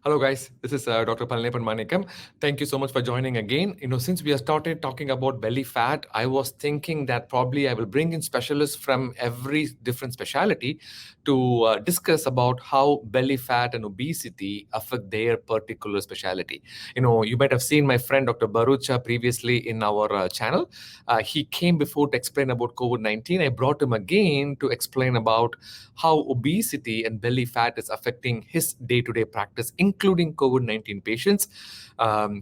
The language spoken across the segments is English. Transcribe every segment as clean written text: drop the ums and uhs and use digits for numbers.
Hello, guys. This is Dr. Palnepan Manikam. Thank you so much for joining again. Since we have started talking about belly fat, I was thinking that probably I will bring in specialists from every different specialty to discuss about how belly fat and obesity affect their particular specialty. You might have seen my friend Dr. Barucha previously in our channel. He came before to explain about COVID-19. I brought him again to explain about how obesity and belly fat is affecting his day-to-day practice, including COVID-19 patients.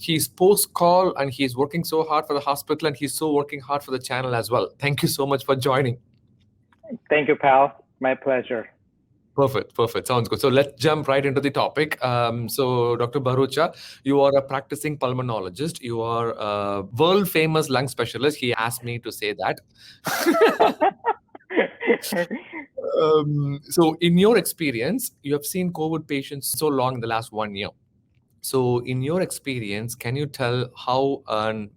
He's post-call and he's working so hard for the hospital, and he's so working hard for the channel as well. Thank you so much for joining. Thank you, pal. My pleasure. Perfect. Sounds good. So let's jump right into the topic. So Dr. Barucha, you are a practicing pulmonologist. You are a world-famous lung specialist. He asked me to say that. So in your experience, you have seen COVID patients so long in the last 1 year. So in your experience, can you tell how an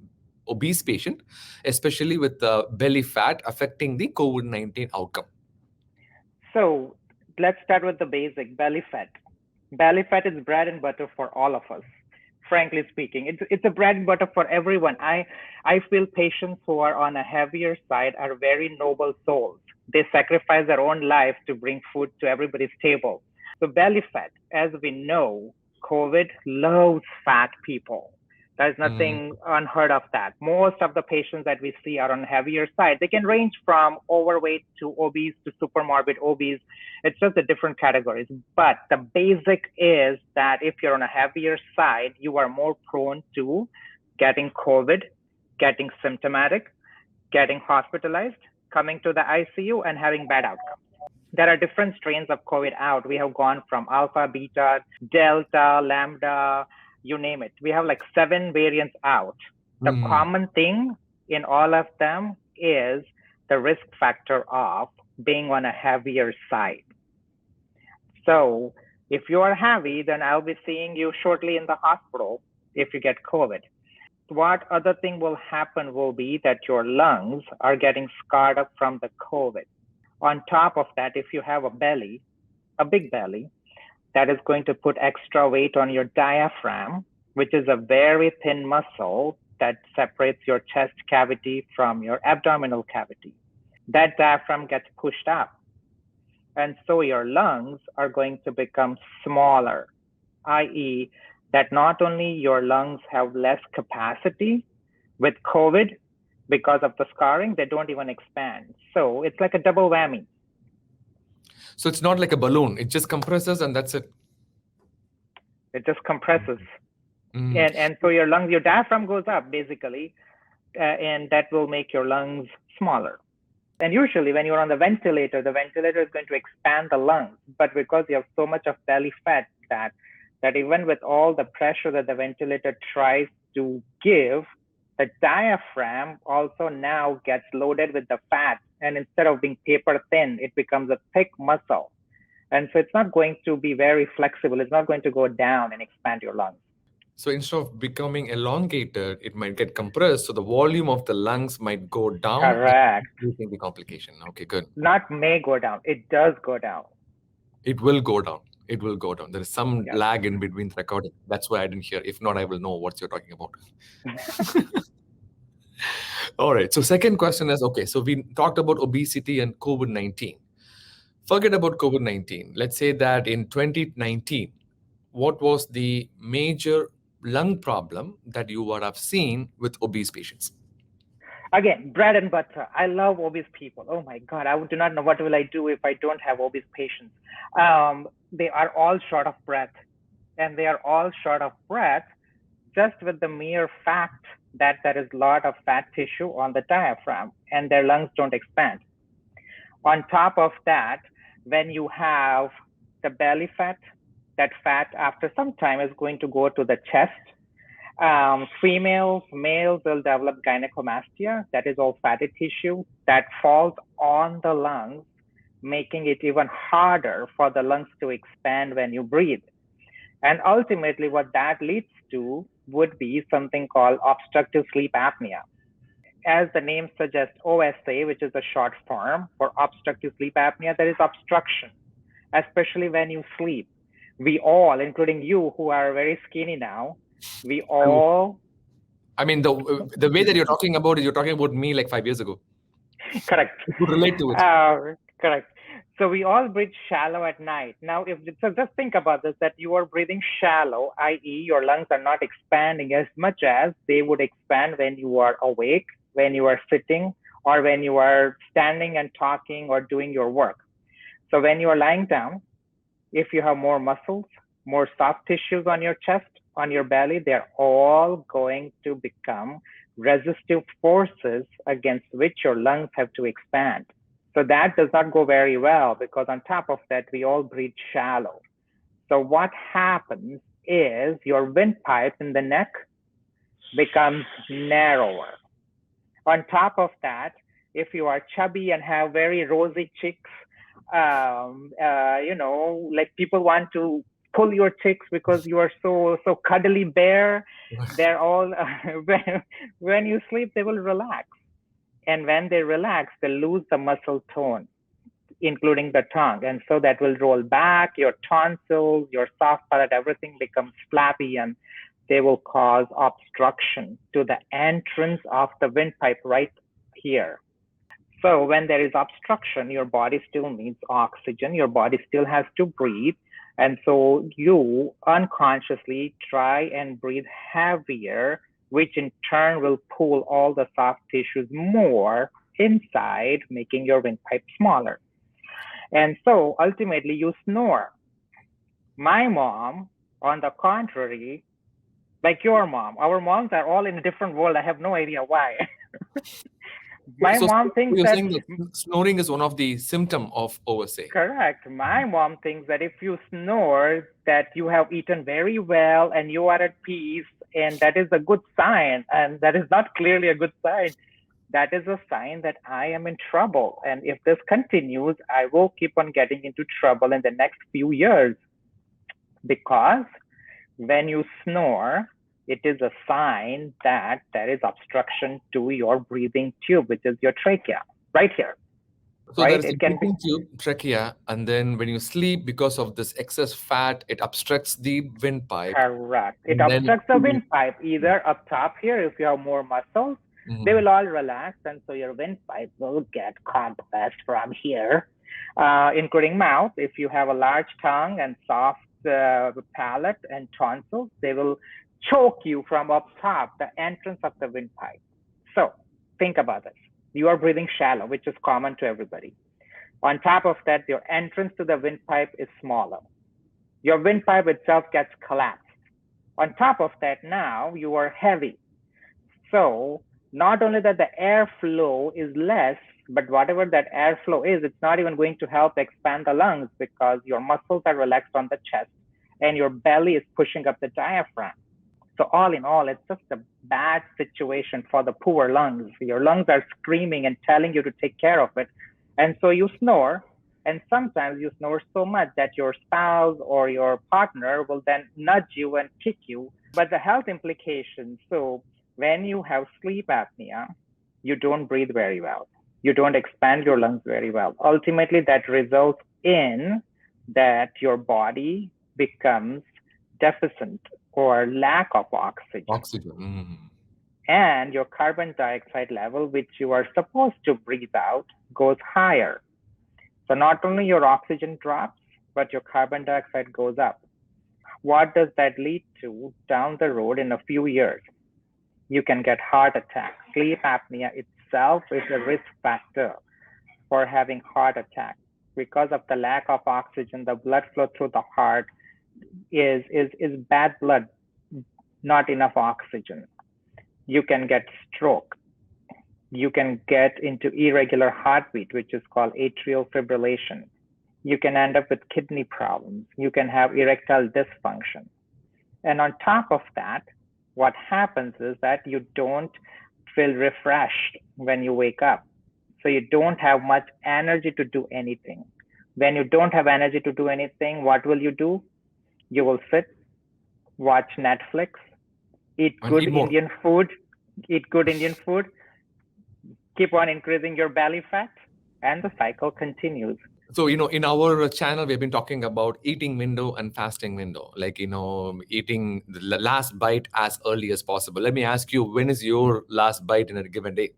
obese patient, especially with belly fat, affecting the COVID-19 outcome? So let's start with the basic belly fat. Belly fat is bread and butter for all of us. Frankly speaking, it's a bread and butter for everyone. I feel patients who are on a heavier side are very noble souls. They sacrifice their own life to bring food to everybody's table. So belly fat, as we know, COVID loves fat people. There's nothing unheard of that. Most of the patients that we see are on the heavier side. They can range from overweight to obese to super morbid obese. It's just the different categories. But the basic is that if you're on a heavier side, you are more prone to getting COVID, getting symptomatic, getting hospitalized, coming to the ICU, and having bad outcomes. There are different strains of COVID out. We have gone from alpha, beta, delta, lambda, you name it. We have like 7 variants out. The common thing in all of them is the risk factor of being on a heavier side. So if you are heavy, then I'll be seeing you shortly in the hospital if you get COVID. What other thing will happen will be that your lungs are getting scarred up from the COVID. On top of that, if you have a belly, a big belly, that is going to put extra weight on your diaphragm, which is a very thin muscle that separates your chest cavity from your abdominal cavity. That diaphragm gets pushed up. And so your lungs are going to become smaller, i.e., that not only your lungs have less capacity with COVID because of the scarring, they don't even expand. So it's like a double whammy. So it's not like a balloon. It just compresses and that's it. It just compresses. And so your lungs, your diaphragm goes up basically, and that will make your lungs smaller. And usually when you're on the ventilator is going to expand the lungs. But because you have so much of belly fat that even with all the pressure that the ventilator tries to give, the diaphragm also now gets loaded with the fat. And instead of being paper thin, it becomes a thick muscle. And so it's not going to be very flexible. It's not going to go down and expand your lungs. So instead of becoming elongated, it might get compressed. So the volume of the lungs might go down. Correct. Increasing the complication. Okay, good. Not may go down. It does go down. It will go down. It will go down. There is some lag in between the recording. That's why I didn't hear. If not, I will know what you're talking about. All right. So second question is, okay, so we talked about obesity and COVID-19. Forget about COVID-19. Let's say that in 2019, what was the major lung problem that you would have seen with obese patients? Again, bread and butter. I love obese people. Oh my God, I do not know what will I do if I don't have obese patients. They are all short of breath. And they are all short of breath just with the mere fact that there is a lot of fat tissue on the diaphragm and their lungs don't expand. On top of that, when you have the belly fat, that fat after some time is going to go to the chest. Males will develop gynecomastia, that is all fatty tissue that falls on the lungs, making it even harder for the lungs to expand when you breathe. And ultimately what that leads to would be something called obstructive sleep apnea. As the name suggests, OSA, which is a short form for obstructive sleep apnea, there is obstruction, especially when you sleep. We all, including you who are very skinny now, we all, I mean, the way that you're talking about it, you're talking about me like 5 years ago. correct. You could relate to it. Correct. So we all breathe shallow at night. Now, so just think about this, that you are breathing shallow, i.e. your lungs are not expanding as much as they would expand when you are awake, when you are sitting, or when you are standing and talking or doing your work. So when you are lying down, if you have more muscles, more soft tissues on your chest, on your belly, they're all going to become resistive forces against which your lungs have to expand. So that does not go very well because on top of that, we all breathe shallow. So what happens is your windpipe in the neck becomes narrower. On top of that, if you are chubby and have very rosy cheeks, like people want to pull your cheeks because you are so cuddly bear. They're all when you sleep they will relax, and when they relax they lose the muscle tone, including the tongue, and so that will roll back your tonsils, your soft palate, everything becomes flappy, and they will cause obstruction to the entrance of the windpipe right here. So when there is obstruction, your body still needs oxygen, your body still has to breathe. And so you unconsciously try and breathe heavier, which in turn will pull all the soft tissues more inside, making your windpipe smaller. And so ultimately you snore. My mom, on the contrary, like your mom, our moms are all in a different world. I have no idea why. My mom thinks you're that saying that snoring is one of the symptom of overstay. correct. My mom thinks that if you snore, that you have eaten very well and you are at peace, and that is a good sign. And that is not clearly a good sign. That is a sign that I am in trouble. And if this continues, I will keep on getting into trouble in the next few years. Because when you snore, it is a sign that there is obstruction to your breathing tube, which is your trachea, right here. So Right? there's a It can be breathing tube, trachea, and then when you sleep, because of this excess fat, it obstructs the windpipe. correct. It And then obstructs the windpipe either up top here if you have more muscles. They will all relax, and so your windpipe will get compressed from here, including mouth. If you have a large tongue and soft palate and tonsils, they will choke you from up top, the entrance of the windpipe. So think about this. You are breathing shallow, which is common to everybody. On top of that, your entrance to the windpipe is smaller. Your windpipe itself gets collapsed. On top of that, now you are heavy. So not only that the airflow is less, but whatever that airflow is, it's not even going to help expand the lungs because your muscles are relaxed on the chest and your belly is pushing up the diaphragm. So all in all, it's just a bad situation for the poor lungs. Your lungs are screaming and telling you to take care of it. And so you snore, and sometimes you snore so much that your spouse or your partner will then nudge you and kick you. But the health implications, so when you have sleep apnea, you don't breathe very well. You don't expand your lungs very well. Ultimately, that results in that your body becomes deficient or lack of oxygen. And your carbon dioxide level, which you are supposed to breathe out, goes higher. So not only your oxygen drops, but your carbon dioxide goes up. What does that lead to down the road in a few years? You can get heart attack. Sleep apnea itself is a risk factor for having heart attack. Because of the lack of oxygen, the blood flow through the heart is bad blood, not enough oxygen. You can get stroke. You can get into irregular heartbeat, which is called atrial fibrillation. You can end up with kidney problems. You can have erectile dysfunction. And on top of that, what happens is that you don't feel refreshed when you wake up. So you don't have much energy to do anything. When you don't have energy to do anything, what will you do? You will sit, watch Netflix, eat good Indian food, keep on increasing your belly fat, and the cycle continues. So, in our channel, we've been talking about eating window and fasting window, like, eating the last bite as early as possible. Let me ask you, when is your last bite in a given day?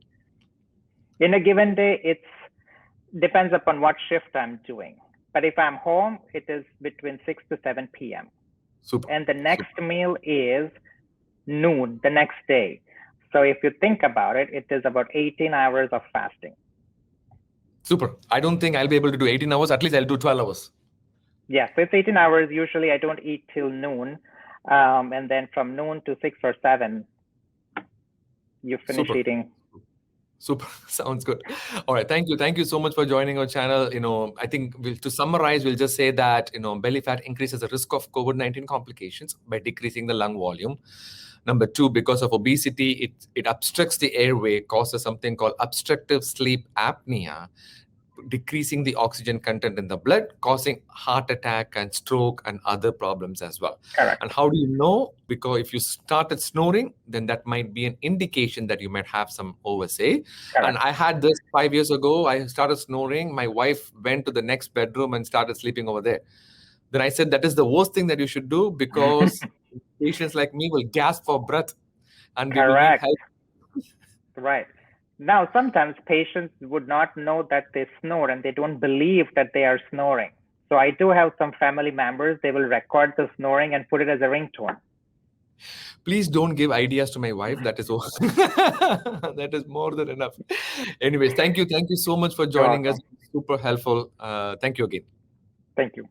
In a given day, it depends upon what shift I'm doing. But if I'm home, it is between 6 to 7 p.m. Super. And the next meal is noon the next day. So if you think about it, it is about 18 hours of fasting. Super. I don't think I'll be able to do 18 hours. At least I'll do 12 hours. Yeah, so it's 18 hours. Usually I don't eat till noon. And then from noon to 6 or 7, you finish Super. eating. Super. Sounds good. All right. Thank you. Thank you so much for joining our channel. I think to summarize, we'll just say that, belly fat increases the risk of COVID-19 complications by decreasing the lung volume. Number 2, because of obesity, it obstructs the airway, causes something called obstructive sleep apnea, decreasing the oxygen content in the blood, causing heart attack and stroke and other problems as well. Correct. And how do you know? Because if you started snoring, then that might be an indication that you might have some OSA. Correct. And I had this 5 years ago. I started snoring. My wife went to the next bedroom and started sleeping over there. Then I said, that is the worst thing that you should do, because patients like me will gasp for breath and we will need Correct. help. Right. Now, sometimes patients would not know that they snore and they don't believe that they are snoring. So I do have some family members, they will record the snoring and put it as a ringtone. Please don't give ideas to my wife. That is that is more than enough. Anyways, thank you. Thank you so much for joining us. Super helpful. Thank you again. Thank you.